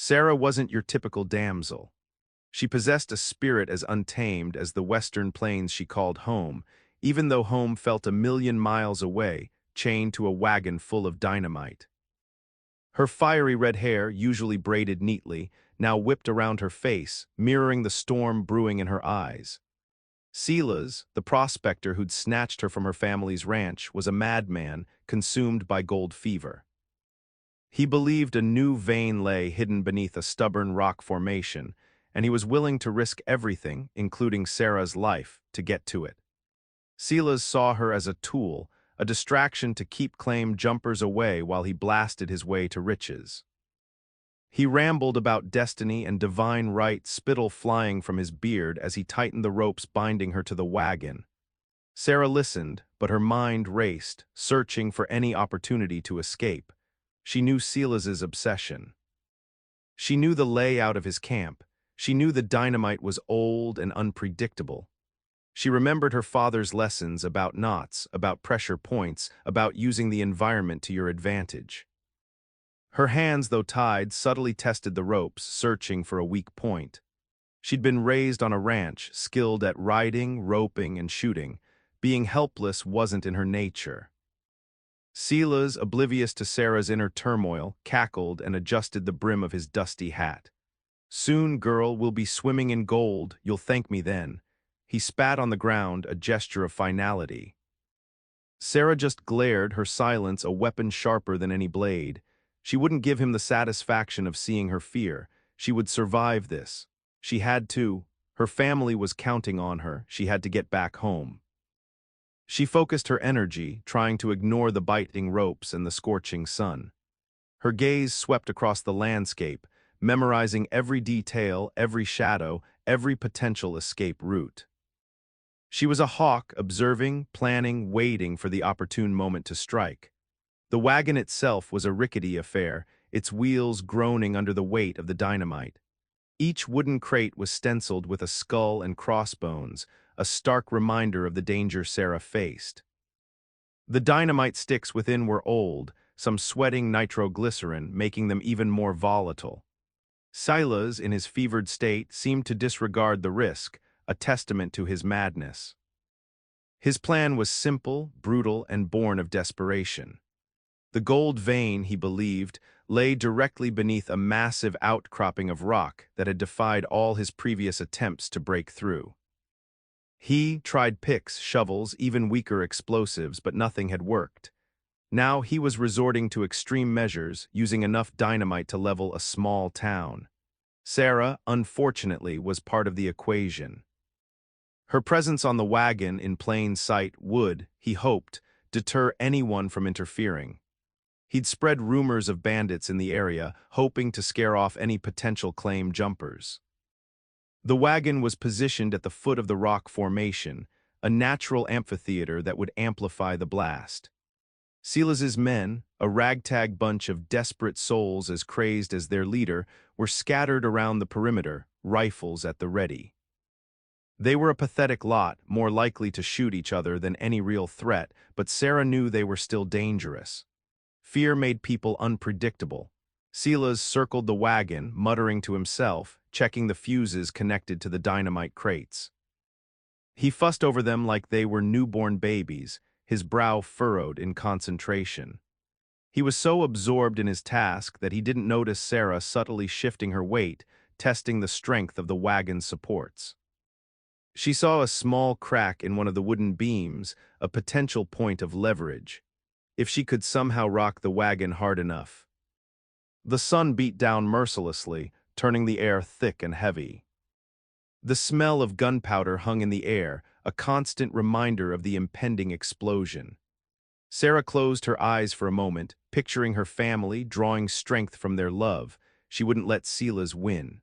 Sarah wasn't your typical damsel. She possessed a spirit as untamed as the western plains she called home, even though home felt a million miles away, chained to a wagon full of dynamite. Her fiery red hair, usually braided neatly, now whipped around her face, mirroring the storm brewing in her eyes. Silas, the prospector who'd snatched her from her family's ranch, was a madman consumed by gold fever. He believed a new vein lay hidden beneath a stubborn rock formation, and he was willing to risk everything, including Sarah's life, to get to it. Silas saw her as a tool, a distraction to keep claim jumpers away while he blasted his way to riches. He rambled about destiny and divine right, spittle flying from his beard as he tightened the ropes binding her to the wagon. Sarah listened, but her mind raced, searching for any opportunity to escape. She knew Silas's obsession. She knew the layout of his camp. She knew the dynamite was old and unpredictable. She remembered her father's lessons about knots, about pressure points, about using the environment to your advantage. Her hands, though tied, subtly tested the ropes, searching for a weak point. She'd been raised on a ranch, skilled at riding, roping, and shooting. Being helpless wasn't in her nature. Silas, oblivious to Sarah's inner turmoil, cackled and adjusted the brim of his dusty hat. "Soon, girl, we'll be swimming in gold. You'll thank me then." He spat on the ground, a gesture of finality. Sarah just glared, her silence a weapon sharper than any blade. She wouldn't give him the satisfaction of seeing her fear. She would survive this. She had to. Her family was counting on her. She had to get back home. She focused her energy, trying to ignore the biting ropes and the scorching sun. Her gaze swept across the landscape, memorizing every detail, every shadow, every potential escape route. She was a hawk, observing, planning, waiting for the opportune moment to strike. The wagon itself was a rickety affair, its wheels groaning under the weight of the dynamite. Each wooden crate was stenciled with a skull and crossbones, a stark reminder of the danger Sarah faced. The dynamite sticks within were old, some sweating nitroglycerin, making them even more volatile. Silas, in his fevered state, seemed to disregard the risk, a testament to his madness. His plan was simple, brutal, and born of desperation. The gold vein, he believed, lay directly beneath a massive outcropping of rock that had defied all his previous attempts to break through. He tried picks, shovels, even weaker explosives, but nothing had worked. Now he was resorting to extreme measures, using enough dynamite to level a small town. Sarah, unfortunately, was part of the equation. Her presence on the wagon in plain sight would, he hoped, deter anyone from interfering. He'd spread rumors of bandits in the area, hoping to scare off any potential claim jumpers. The wagon was positioned at the foot of the rock formation, a natural amphitheater that would amplify the blast. Silas's men, a ragtag bunch of desperate souls as crazed as their leader, were scattered around the perimeter, rifles at the ready. They were a pathetic lot, more likely to shoot each other than any real threat, but Sarah knew they were still dangerous. Fear made people unpredictable. Silas circled the wagon, muttering to himself, checking the fuses connected to the dynamite crates. He fussed over them like they were newborn babies, his brow furrowed in concentration. He was so absorbed in his task that he didn't notice Sarah subtly shifting her weight, testing the strength of the wagon's supports. She saw a small crack in one of the wooden beams, a potential point of leverage, if she could somehow rock the wagon hard enough. The sun beat down mercilessly, turning the air thick and heavy. The smell of gunpowder hung in the air, a constant reminder of the impending explosion. Sarah closed her eyes for a moment, picturing her family, drawing strength from their love. She wouldn't let Silas win.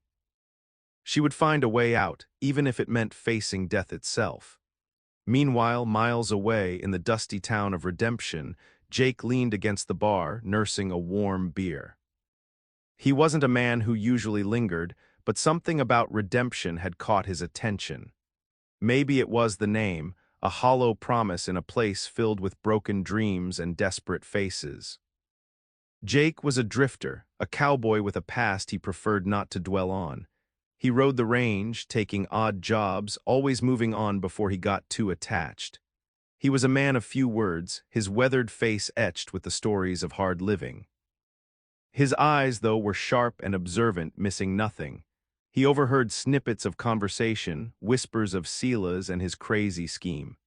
She would find a way out, even if it meant facing death itself. Meanwhile, miles away in the dusty town of Redemption, Jake leaned against the bar, nursing a warm beer. He wasn't a man who usually lingered, but something about Redemption had caught his attention. Maybe it was the name, a hollow promise in a place filled with broken dreams and desperate faces. Jake was a drifter, a cowboy with a past he preferred not to dwell on. He rode the range, taking odd jobs, always moving on before he got too attached. He was a man of few words, his weathered face etched with the stories of hard living. His eyes, though, were sharp and observant, missing nothing. He overheard snippets of conversation, whispers of Sela's and his crazy scheme.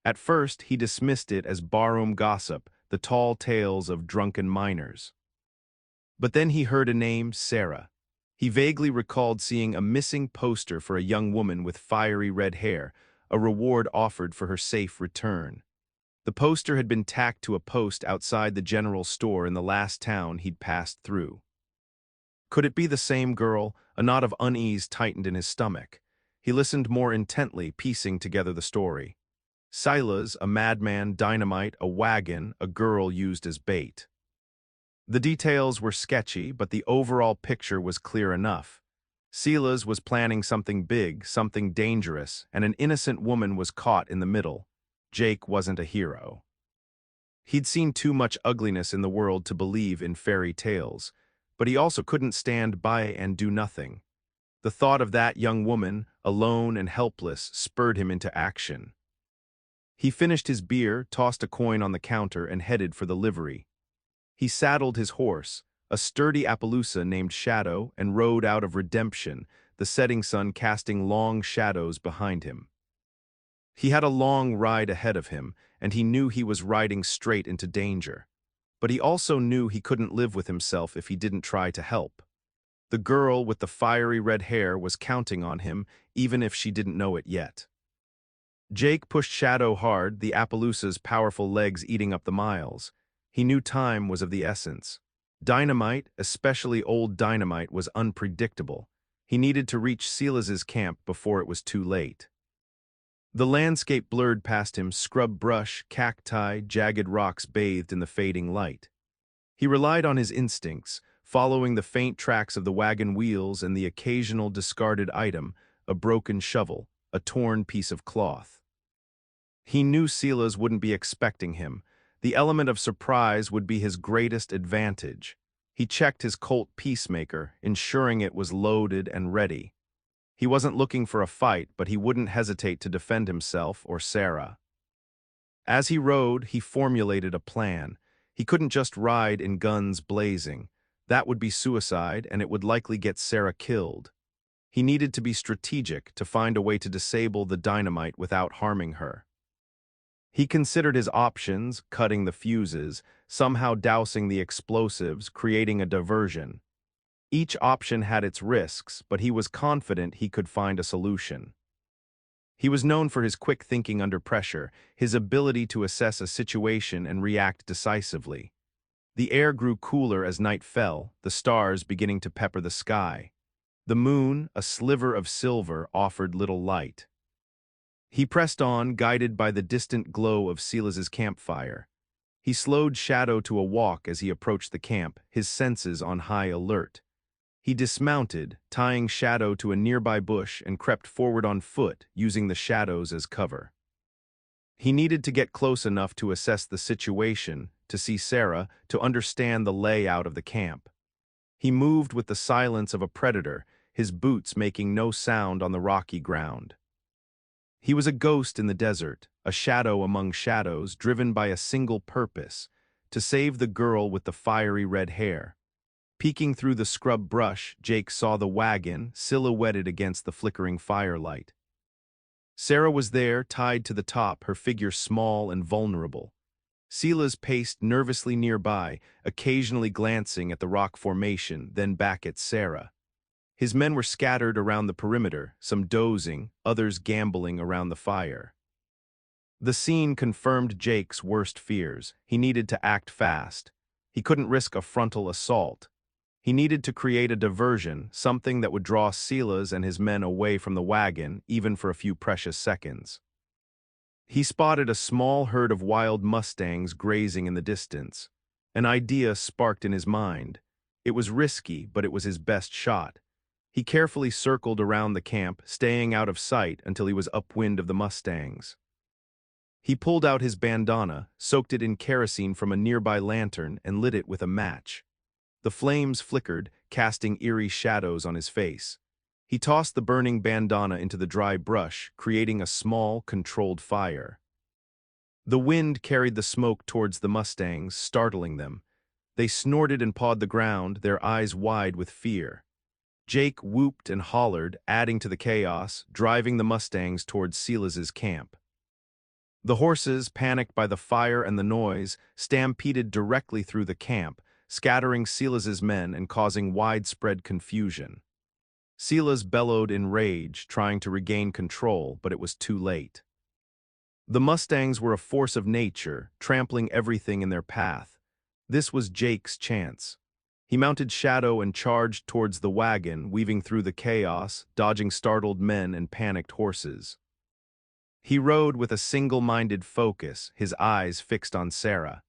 At first, he dismissed it as barroom gossip, the tall tales of drunken miners. But then he heard a name, Sarah. He vaguely recalled seeing a missing poster for a young woman with fiery red hair, a reward offered for her safe return. The poster had been tacked to a post outside the general store in the last town he'd passed through. Could it be the same girl? A knot of unease tightened in his stomach. He listened more intently, piecing together the story. Silas, a madman, Dynamite, a wagon, a girl used as bait. The details were sketchy, but the overall picture was clear enough. Silas was planning something big, something dangerous, and an innocent woman was caught in the middle. Jake wasn't a hero. He'd seen too much ugliness in the world to believe in fairy tales, but he also couldn't stand by and do nothing. The thought of that young woman, alone and helpless, spurred him into action. He finished his beer, tossed a coin on the counter, and headed for the livery. He saddled his horse, a sturdy Appaloosa named Shadow, and rode out of Redemption, the setting sun casting long shadows behind him. He had a long ride ahead of him, and he knew he was riding straight into danger. But he also knew he couldn't live with himself if he didn't try to help. The girl with the fiery red hair was counting on him, even if she didn't know it yet. Jake pushed Shadow hard, the Appaloosa's powerful legs eating up the miles. He knew time was of the essence. Dynamite, especially old Dynamite, was unpredictable. He needed to reach Silas's camp before it was too late. The landscape blurred past him, scrub brush, cacti, jagged rocks bathed in the fading light. He relied on his instincts, following the faint tracks of the wagon wheels and the occasional discarded item, a broken shovel, a torn piece of cloth. He knew Silas wouldn't be expecting him. The element of surprise would be his greatest advantage. He checked his Colt Peacemaker, ensuring it was loaded and ready. He wasn't looking for a fight, but he wouldn't hesitate to defend himself or Sarah. As he rode, he formulated a plan. He couldn't just ride in guns blazing. That would be suicide, and it would likely get Sarah killed. He needed to be strategic, to find a way to disable the Dynamite without harming her. He considered his options, cutting the fuses, somehow dousing the explosives, creating a diversion. Each option had its risks, but he was confident he could find a solution. He was known for his quick thinking under pressure, his ability to assess a situation and react decisively. The air grew cooler as night fell, the stars beginning to pepper the sky. The moon, a sliver of silver, offered little light. He pressed on, guided by the distant glow of Silas's campfire. He slowed Shadow to a walk as he approached the camp, his senses on high alert. He dismounted, tying Shadow to a nearby bush, and crept forward on foot, using the shadows as cover. He needed to get close enough to assess the situation, to see Sarah, to understand the layout of the camp. He moved with the silence of a predator, his boots making no sound on the rocky ground. He was a ghost in the desert, a shadow among shadows, driven by a single purpose, to save the girl with the fiery red hair. Peeking through the scrub brush, Jake saw the wagon, silhouetted against the flickering firelight. Sarah was there, tied to the top, her figure small and vulnerable. Silas paced nervously nearby, occasionally glancing at the rock formation, then back at Sarah. His men were scattered around the perimeter, some dozing, others gambling around the fire. The scene confirmed Jake's worst fears. He needed to act fast. He couldn't risk a frontal assault. He needed to create a diversion, something that would draw Silas and his men away from the wagon, even for a few precious seconds. He spotted a small herd of wild mustangs grazing in the distance. An idea sparked in his mind. It was risky, but it was his best shot. He carefully circled around the camp, staying out of sight until he was upwind of the mustangs. He pulled out his bandana, soaked it in kerosene from a nearby lantern, and lit it with a match. The flames flickered, casting eerie shadows on his face. He tossed the burning bandana into the dry brush, creating a small, controlled fire. The wind carried the smoke towards the Mustangs, startling them. They snorted and pawed the ground, their eyes wide with fear. Jake whooped and hollered, adding to the chaos, driving the Mustangs towards Silas's camp. The horses, panicked by the fire and the noise, stampeded directly through the camp, scattering Silas's men and causing widespread confusion. Silas bellowed in rage, trying to regain control, but it was too late. The Mustangs were a force of nature, trampling everything in their path. This was Jake's chance. He mounted Shadow and charged towards the wagon, weaving through the chaos, dodging startled men and panicked horses. He rode with a single-minded focus, his eyes fixed on Sarah.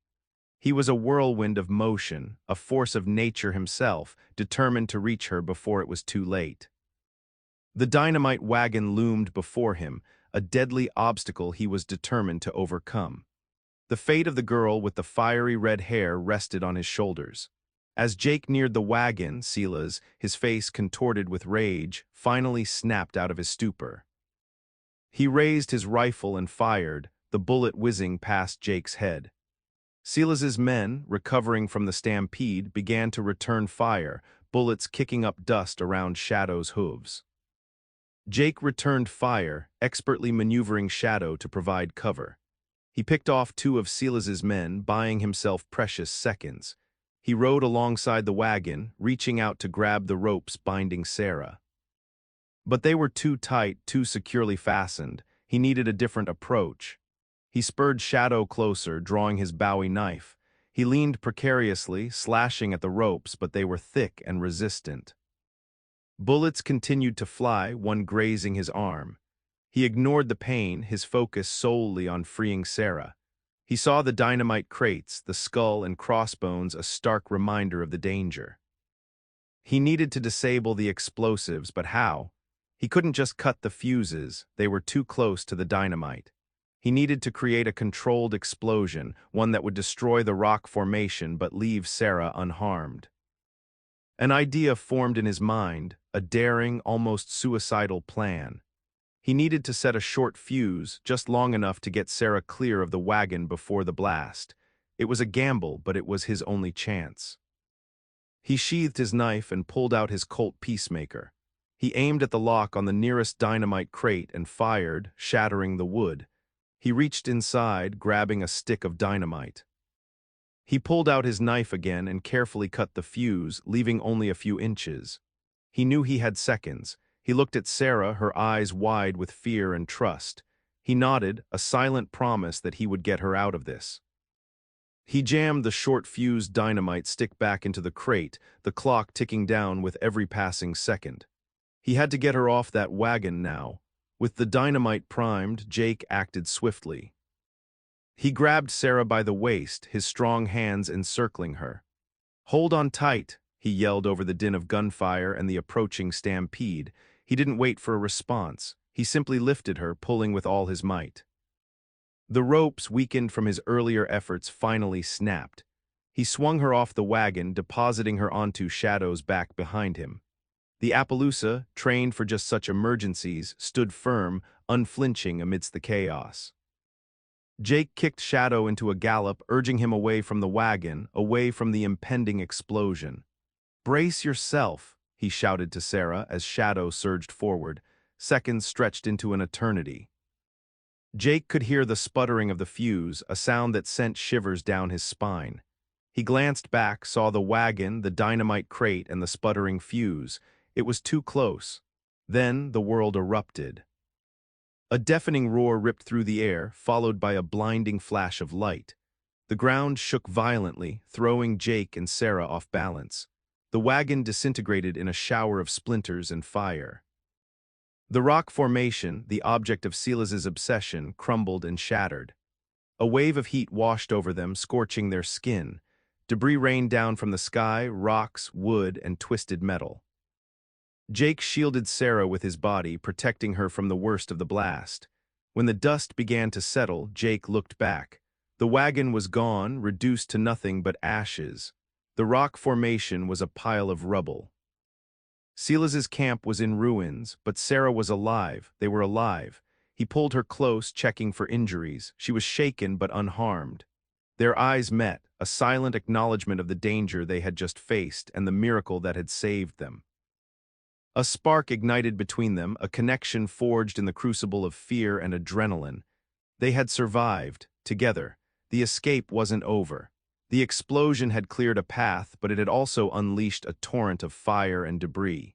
He was a whirlwind of motion, a force of nature himself, determined to reach her before it was too late. The Dynamite wagon loomed before him, a deadly obstacle he was determined to overcome. The fate of the girl with the fiery red hair rested on his shoulders. As Jake neared the wagon, Silas, his face contorted with rage, finally snapped out of his stupor. He raised his rifle and fired, the bullet whizzing past Jake's head. Silas's men, recovering from the stampede, began to return fire, bullets kicking up dust around Shadow's hooves. Jake returned fire, expertly maneuvering Shadow to provide cover. He picked off two of Silas's men, buying himself precious seconds. He rode alongside the wagon, reaching out to grab the ropes binding Sarah. But they were too tight, too securely fastened. He needed a different approach. He spurred Shadow closer, drawing his Bowie knife. He leaned precariously, slashing at the ropes, but they were thick and resistant. Bullets continued to fly, one grazing his arm. He ignored the pain, his focus solely on freeing Sarah. He saw the dynamite crates, the skull and crossbones, a stark reminder of the danger. He needed to disable the explosives, but how? He couldn't just cut the fuses, they were too close to the dynamite. He needed to create a controlled explosion, one that would destroy the rock formation but leave Sarah unharmed. An idea formed in his mind, a daring, almost suicidal plan. He needed to set a short fuse, just long enough to get Sarah clear of the wagon before the blast. It was a gamble, but it was his only chance. He sheathed his knife and pulled out his Colt Peacemaker. He aimed at the lock on the nearest dynamite crate and fired, shattering the wood. He reached inside, grabbing a stick of dynamite. He pulled out his knife again and carefully cut the fuse, leaving only a few inches. He knew he had seconds. He looked at Sarah, her eyes wide with fear and trust. He nodded, a silent promise that he would get her out of this. He jammed the short-fused dynamite stick back into the crate, the clock ticking down with every passing second. He had to get her off that wagon now. With the dynamite primed, Jake acted swiftly. He grabbed Sarah by the waist, his strong hands encircling her. "Hold on tight," he yelled over the din of gunfire and the approaching stampede. He didn't wait for a response. He simply lifted her, pulling with all his might. The ropes, weakened from his earlier efforts, finally snapped. He swung her off the wagon, depositing her onto Shadow's back behind him. The Appaloosa, trained for just such emergencies, stood firm, unflinching amidst the chaos. Jake kicked Shadow into a gallop, urging him away from the wagon, away from the impending explosion. "Brace yourself," he shouted to Sarah as Shadow surged forward. Seconds stretched into an eternity. Jake could hear the sputtering of the fuse, a sound that sent shivers down his spine. He glanced back, saw the wagon, the dynamite crate, and the sputtering fuse. It was too close. Then the world erupted. A deafening roar ripped through the air, followed by a blinding flash of light. The ground shook violently, throwing Jake and Sarah off balance. The wagon disintegrated in a shower of splinters and fire. The rock formation, the object of Silas's obsession, crumbled and shattered. A wave of heat washed over them, scorching their skin. Debris rained down from the sky, rocks, wood, and twisted metal. Jake shielded Sarah with his body, protecting her from the worst of the blast. When the dust began to settle, Jake looked back. The wagon was gone, reduced to nothing but ashes. The rock formation was a pile of rubble. Silas's camp was in ruins, but Sarah was alive. They were alive. He pulled her close, checking for injuries. She was shaken but unharmed. Their eyes met, a silent acknowledgement of the danger they had just faced and the miracle that had saved them. A spark ignited between them, a connection forged in the crucible of fear and adrenaline. They had survived, together. The escape wasn't over. The explosion had cleared a path, but it had also unleashed a torrent of fire and debris.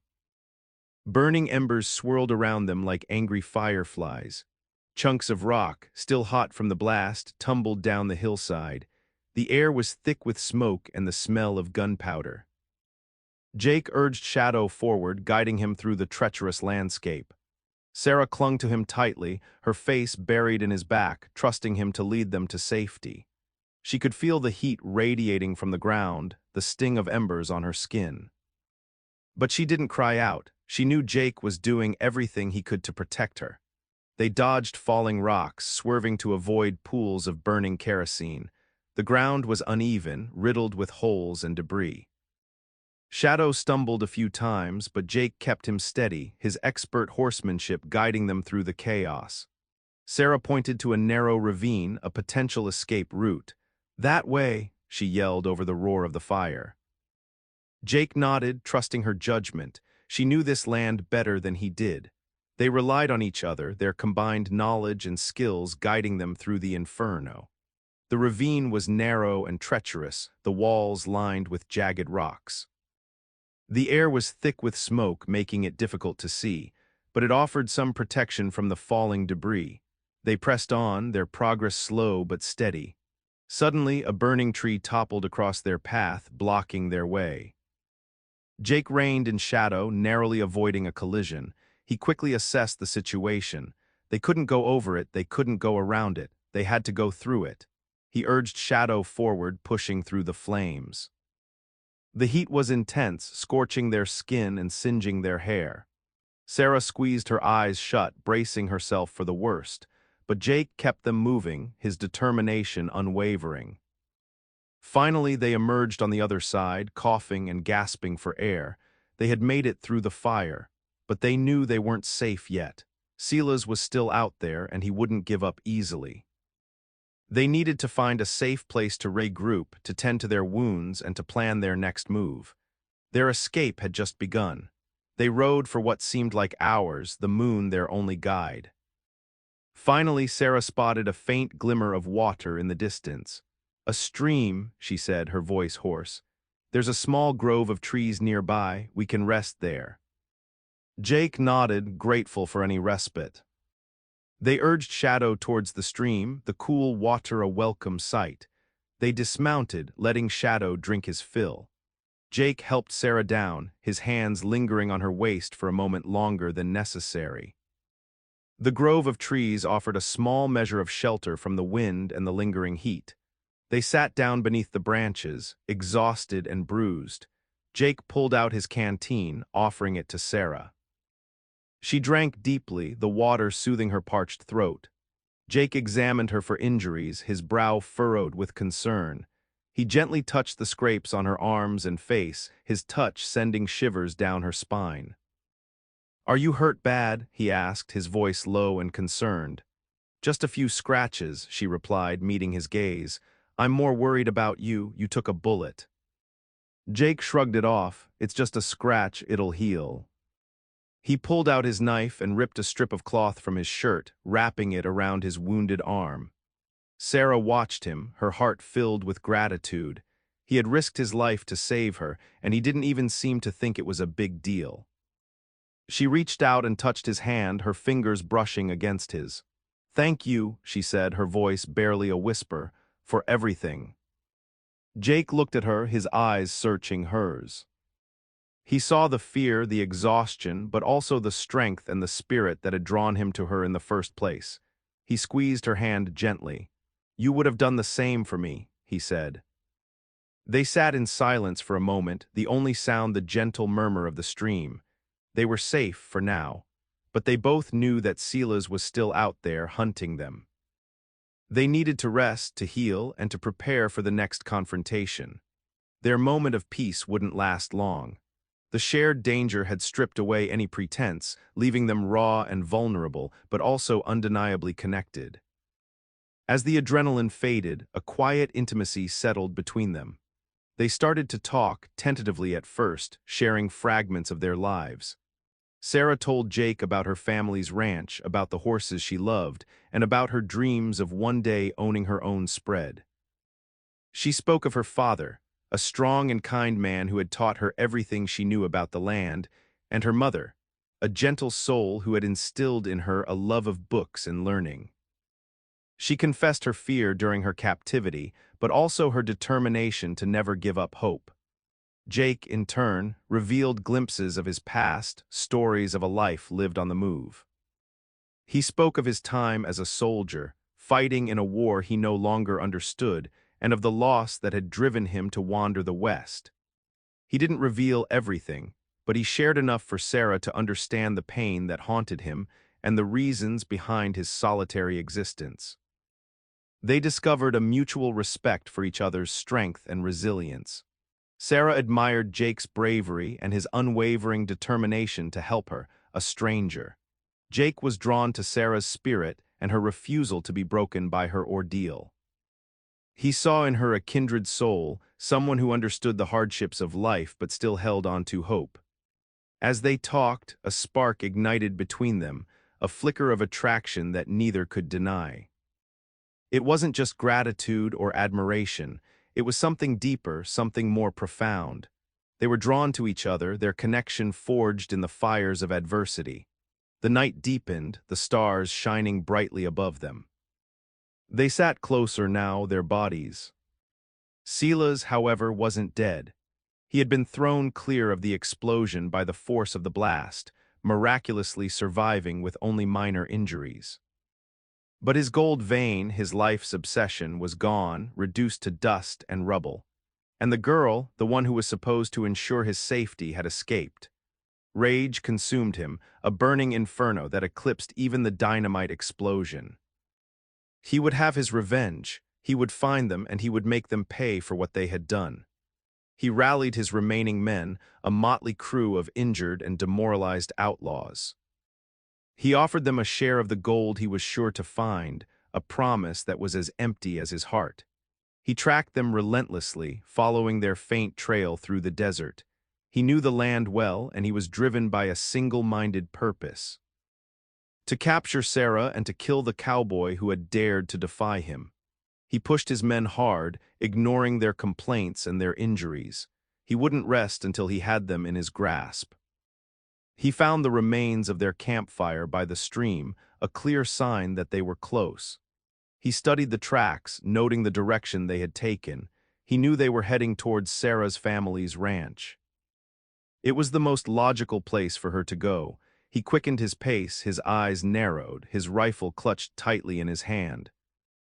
Burning embers swirled around them like angry fireflies. Chunks of rock, still hot from the blast, tumbled down the hillside. The air was thick with smoke and the smell of gunpowder. Jake urged Shadow forward, guiding him through the treacherous landscape. Sarah clung to him tightly, her face buried in his back, trusting him to lead them to safety. She could feel the heat radiating from the ground, the sting of embers on her skin. But she didn't cry out. She knew Jake was doing everything he could to protect her. They dodged falling rocks, swerving to avoid pools of burning kerosene. The ground was uneven, riddled with holes and debris. Shadow stumbled a few times, but Jake kept him steady, his expert horsemanship guiding them through the chaos. Sarah pointed to a narrow ravine, a potential escape route. "That way," she yelled over the roar of the fire. Jake nodded, trusting her judgment. She knew this land better than he did. They relied on each other, their combined knowledge and skills guiding them through the inferno. The ravine was narrow and treacherous, the walls lined with jagged rocks. The air was thick with smoke, making it difficult to see, but it offered some protection from the falling debris. They pressed on, their progress slow but steady. Suddenly, a burning tree toppled across their path, blocking their way. Jake reined in Shadow, narrowly avoiding a collision. He quickly assessed the situation. They couldn't go over it, they couldn't go around it, they had to go through it. He urged Shadow forward, pushing through the flames. The heat was intense, scorching their skin and singeing their hair. Sarah squeezed her eyes shut, bracing herself for the worst, but Jake kept them moving, his determination unwavering. Finally, they emerged on the other side, coughing and gasping for air. They had made it through the fire, but they knew they weren't safe yet. Silas was still out there, and he wouldn't give up easily. They needed to find a safe place to regroup, to tend to their wounds, and to plan their next move. Their escape had just begun. They rode for what seemed like hours, the moon their only guide. Finally, Sarah spotted a faint glimmer of water in the distance. "A stream," she said, her voice hoarse. "There's a small grove of trees nearby. We can rest there." Jake nodded, grateful for any respite. They urged Shadow towards the stream, the cool water a welcome sight. They dismounted, letting Shadow drink his fill. Jake helped Sarah down, his hands lingering on her waist for a moment longer than necessary. The grove of trees offered a small measure of shelter from the wind and the lingering heat. They sat down beneath the branches, exhausted and bruised. Jake pulled out his canteen, offering it to Sarah. She drank deeply, the water soothing her parched throat. Jake examined her for injuries, his brow furrowed with concern. He gently touched the scrapes on her arms and face, his touch sending shivers down her spine. "Are you hurt bad?" he asked, his voice low and concerned. "Just a few scratches," she replied, meeting his gaze. "I'm more worried about you. You took a bullet." Jake shrugged it off. "It's just a scratch, it'll heal." He pulled out his knife and ripped a strip of cloth from his shirt, wrapping it around his wounded arm. Sarah watched him, her heart filled with gratitude. He had risked his life to save her, and he didn't even seem to think it was a big deal. She reached out and touched his hand, her fingers brushing against his. "Thank you," she said, her voice barely a whisper, "for everything." Jake looked at her, his eyes searching hers. He saw the fear, the exhaustion, but also the strength and the spirit that had drawn him to her in the first place. He squeezed her hand gently. "You would have done the same for me," he said. They sat in silence for a moment, the only sound the gentle murmur of the stream. They were safe for now. but they both knew that Silas was still out there hunting them. They needed to rest, to heal, and to prepare for the next confrontation. Their moment of peace wouldn't last long. The shared danger had stripped away any pretense, leaving them raw and vulnerable, but also undeniably connected. As the adrenaline faded, a quiet intimacy settled between them. They started to talk, tentatively at first, sharing fragments of their lives. Sarah told Jake about her family's ranch, about the horses she loved, and about her dreams of one day owning her own spread. She spoke of her father, a strong and kind man who had taught her everything she knew about the land, and her mother, a gentle soul who had instilled in her a love of books and learning. She confessed her fear during her captivity, but also her determination to never give up hope. Jake, in turn, revealed glimpses of his past, stories of a life lived on the move. He spoke of his time as a soldier, fighting in a war he no longer understood, and of the loss that had driven him to wander the West. He didn't reveal everything, but he shared enough for Sarah to understand the pain that haunted him and the reasons behind his solitary existence. They discovered a mutual respect for each other's strength and resilience. Sarah admired Jake's bravery and his unwavering determination to help her, a stranger. Jake was drawn to Sarah's spirit and her refusal to be broken by her ordeal. He saw in her a kindred soul, someone who understood the hardships of life but still held on to hope. As they talked, a spark ignited between them, a flicker of attraction that neither could deny. It wasn't just gratitude or admiration, it was something deeper, something more profound. They were drawn to each other, their connection forged in the fires of adversity. The night deepened, the stars shining brightly above them. They sat closer now, their bodies. Silas, however, wasn't dead. He had been thrown clear of the explosion by the force of the blast, miraculously surviving with only minor injuries. But his gold vein, his life's obsession, was gone, reduced to dust and rubble. And the girl, the one who was supposed to ensure his safety, had escaped. Rage consumed him, a burning inferno that eclipsed even the dynamite explosion. He would have his revenge, he would find them, and he would make them pay for what they had done. He rallied his remaining men, a motley crew of injured and demoralized outlaws. He offered them a share of the gold he was sure to find, a promise that was as empty as his heart. He tracked them relentlessly, following their faint trail through the desert. He knew the land well, and he was driven by a single-minded purpose: to capture Sarah and to kill the cowboy who had dared to defy him. He pushed his men hard, ignoring their complaints and their injuries. He wouldn't rest until he had them in his grasp. He found the remains of their campfire by the stream, a clear sign that they were close. He studied the tracks, noting the direction they had taken. He knew they were heading towards Sarah's family's ranch. It was the most logical place for her to go. He quickened his pace, his eyes narrowed, his rifle clutched tightly in his hand.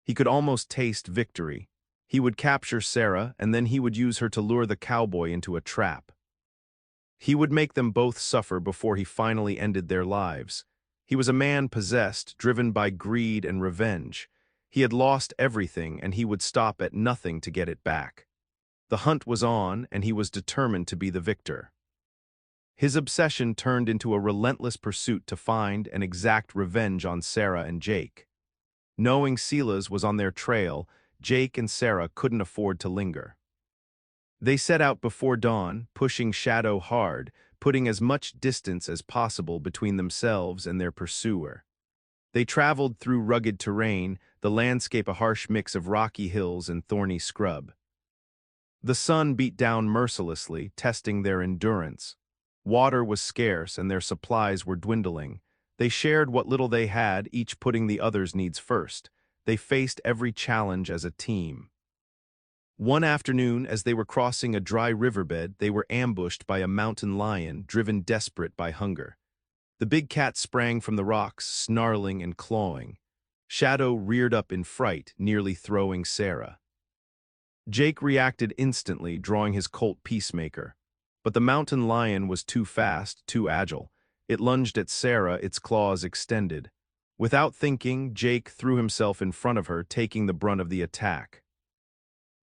He could almost taste victory. He would capture Sarah, and then he would use her to lure the cowboy into a trap. He would make them both suffer before he finally ended their lives. He was a man possessed, driven by greed and revenge. He had lost everything, and he would stop at nothing to get it back. The hunt was on, and he was determined to be the victor. His obsession turned into a relentless pursuit to find and exact revenge on Sarah and Jake. Knowing Silas was on their trail, Jake and Sarah couldn't afford to linger. They set out before dawn, pushing shadow hard, putting as much distance as possible between themselves and their pursuer. They traveled through rugged terrain, the landscape a harsh mix of rocky hills and thorny scrub. The sun beat down mercilessly, testing their endurance. Water was scarce and their supplies were dwindling. They shared what little they had, each putting the other's needs first. They faced every challenge as a team. One afternoon, as they were crossing a dry riverbed, they were ambushed by a mountain lion, driven desperate by hunger. The big cat sprang from the rocks, snarling and clawing. Shadow reared up in fright, nearly throwing Sarah. Jake reacted instantly, drawing his Colt Peacemaker. But the mountain lion was too fast, too agile. It lunged at Sarah, its claws extended. Without thinking, Jake threw himself in front of her, taking the brunt of the attack.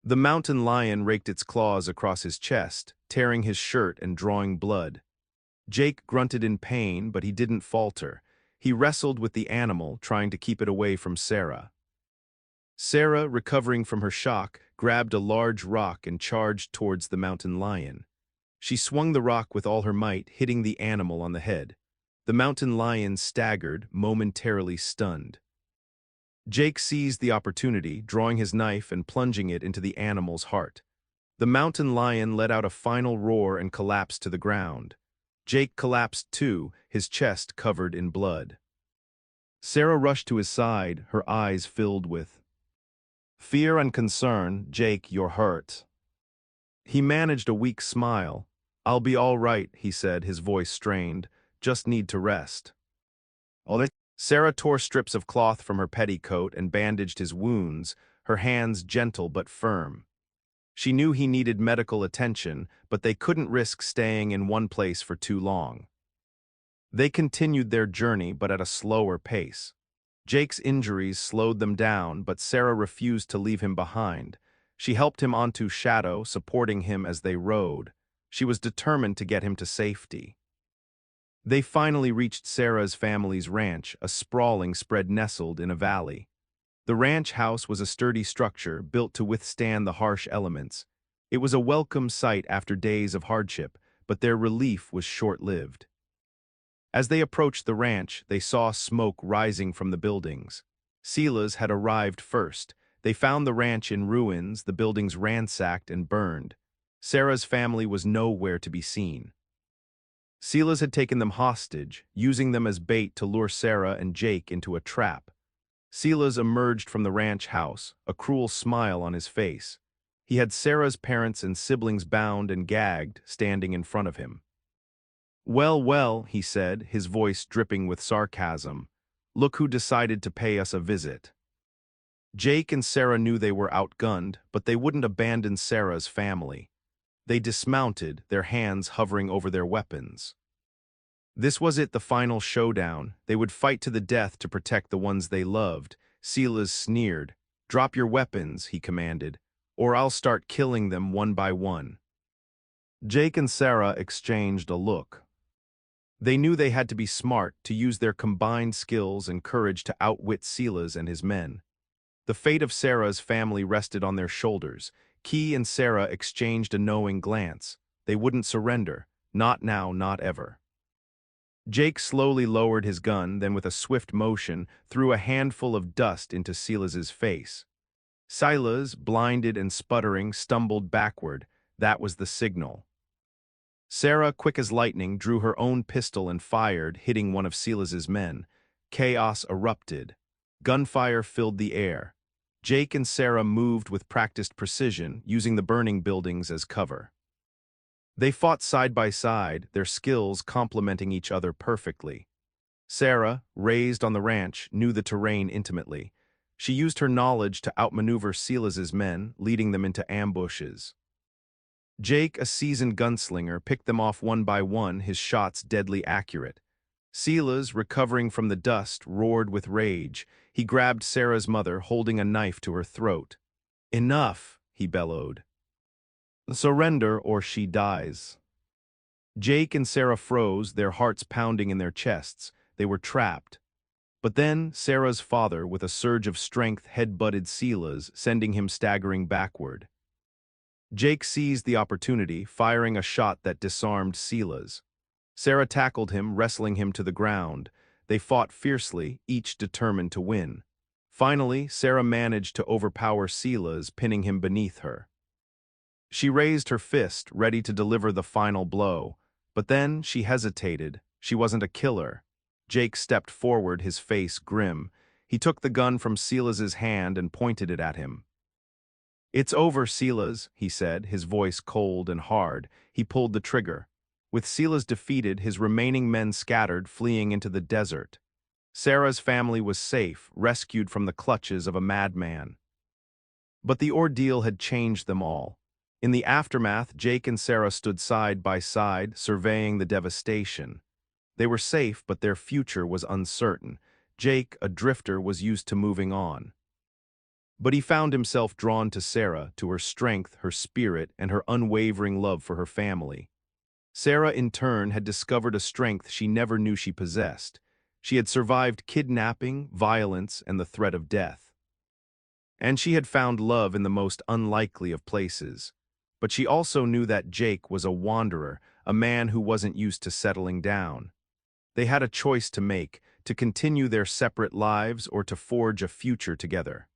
The mountain lion raked its claws across his chest, tearing his shirt and drawing blood. Jake grunted in pain, but he didn't falter. He wrestled with the animal, trying to keep it away from Sarah. Sarah, recovering from her shock, grabbed a large rock and charged towards the mountain lion. She swung the rock with all her might, hitting the animal on the head. The mountain lion staggered, momentarily stunned. Jake seized the opportunity, drawing his knife and plunging it into the animal's heart. The mountain lion let out a final roar and collapsed to the ground. Jake collapsed too, his chest covered in blood. Sarah rushed to his side, her eyes filled with fear and concern. "Jake, you're hurt." He managed a weak smile. "I'll be all right," he said, his voice strained. "Just need to rest." Sarah tore strips of cloth from her petticoat and bandaged his wounds, her hands gentle but firm. She knew he needed medical attention, but they couldn't risk staying in one place for too long. They continued their journey, but at a slower pace. Jake's injuries slowed them down, but Sarah refused to leave him behind. She helped him onto Shadow, supporting him as they rode. She was determined to get him to safety. They finally reached Sarah's family's ranch, a sprawling spread nestled in a valley. The ranch house was a sturdy structure built to withstand the harsh elements. It was a welcome sight after days of hardship, but their relief was short-lived. As they approached the ranch, they saw smoke rising from the buildings. Sila's had arrived first. They found the ranch in ruins, the buildings ransacked and burned. Sarah's family was nowhere to be seen. Sila's had taken them hostage, using them as bait to lure Sarah and Jake into a trap. Sila's emerged from the ranch house, a cruel smile on his face. He had Sarah's parents and siblings bound and gagged, standing in front of him. "Well, well," he said, his voice dripping with sarcasm. "Look who decided to pay us a visit." Jake and Sarah knew they were outgunned, but they wouldn't abandon Sarah's family. They dismounted, their hands hovering over their weapons. This was it, the final showdown. They would fight to the death to protect the ones they loved. Sila's sneered. "Drop your weapons," he commanded, "or I'll start killing them one by one." Jake and Sarah exchanged a look. They knew they had to be smart, to use their combined skills and courage to outwit Sila's and his men. The fate of Sarah's family rested on their shoulders. Key and Sarah exchanged a knowing glance. They wouldn't surrender. Not now, not ever. Jake slowly lowered his gun, then with a swift motion, threw a handful of dust into Silas's face. Silas, blinded and sputtering, stumbled backward. That was the signal. Sarah, quick as lightning, drew her own pistol and fired, hitting one of Silas's men. Chaos erupted. Gunfire filled the air. Jake and Sarah moved with practiced precision, using the burning buildings as cover. They fought side by side, their skills complementing each other perfectly. Sarah, raised on the ranch, knew the terrain intimately. She used her knowledge to outmaneuver Silas's men, leading them into ambushes. Jake, a seasoned gunslinger, picked them off one by one, his shots deadly accurate. Silas, recovering from the dust, roared with rage. He grabbed Sarah's mother, holding a knife to her throat. "Enough," he bellowed. "Surrender or she dies." Jake and Sarah froze, their hearts pounding in their chests. They were trapped. But then Sarah's father, with a surge of strength, head-butted Silas, sending him staggering backward. Jake seized the opportunity, firing a shot that disarmed Silas. Sarah tackled him, wrestling him to the ground. They fought fiercely, each determined to win. Finally, Sarah managed to overpower Silas, pinning him beneath her. She raised her fist, ready to deliver the final blow. But then she hesitated. She wasn't a killer. Jake stepped forward, his face grim. He took the gun from Silas's hand and pointed it at him. "It's over, Silas," he said, his voice cold and hard. He pulled the trigger. With Silas defeated, his remaining men scattered, fleeing into the desert. Sarah's family was safe, rescued from the clutches of a madman. But the ordeal had changed them all. In the aftermath, Jake and Sarah stood side by side, surveying the devastation. They were safe, but their future was uncertain. Jake, a drifter, was used to moving on. But he found himself drawn to Sarah, to her strength, her spirit, and her unwavering love for her family. Sarah, in turn, had discovered a strength she never knew she possessed. She had survived kidnapping, violence, and the threat of death. And she had found love in the most unlikely of places. But she also knew that Jake was a wanderer, a man who wasn't used to settling down. They had a choice to make, to continue their separate lives or to forge a future together.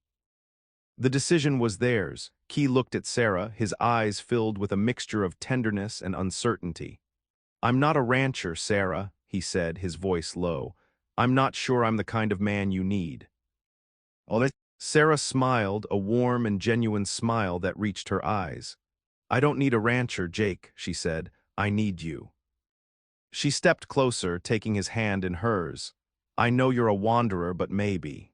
The decision was theirs. Key looked at Sarah, his eyes filled with a mixture of tenderness and uncertainty. "I'm not a rancher, Sarah," he said, his voice low. "I'm not sure I'm the kind of man you need." Sarah smiled, a warm and genuine smile that reached her eyes. "I don't need a rancher, Jake," she said. "I need you." She stepped closer, taking his hand in hers. "I know you're a wanderer, but maybe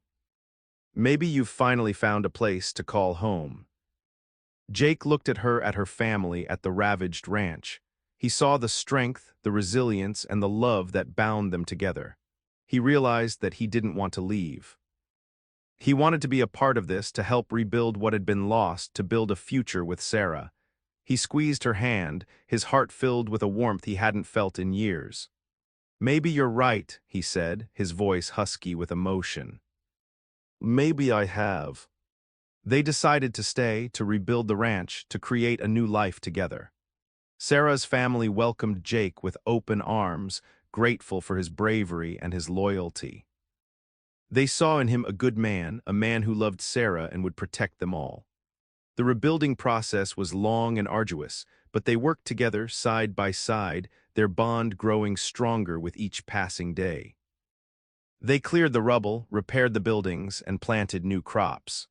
you've finally found a place to call home." Jake looked at her family, at the ravaged ranch. He saw the strength, the resilience, and the love that bound them together. He realized that he didn't want to leave. He wanted to be a part of this, to help rebuild what had been lost, to build a future with Sarah. He squeezed her hand, his heart filled with a warmth he hadn't felt in years. "Maybe you're right," he said, his voice husky with emotion. "Maybe I have." They decided to stay, to rebuild the ranch, to create a new life together. Sarah's family welcomed Jake with open arms, grateful for his bravery and his loyalty. They saw in him a good man, a man who loved Sarah and would protect them all. The rebuilding process was long and arduous, but they worked together side by side, their bond growing stronger with each passing day. They cleared the rubble, repaired the buildings, and planted new crops.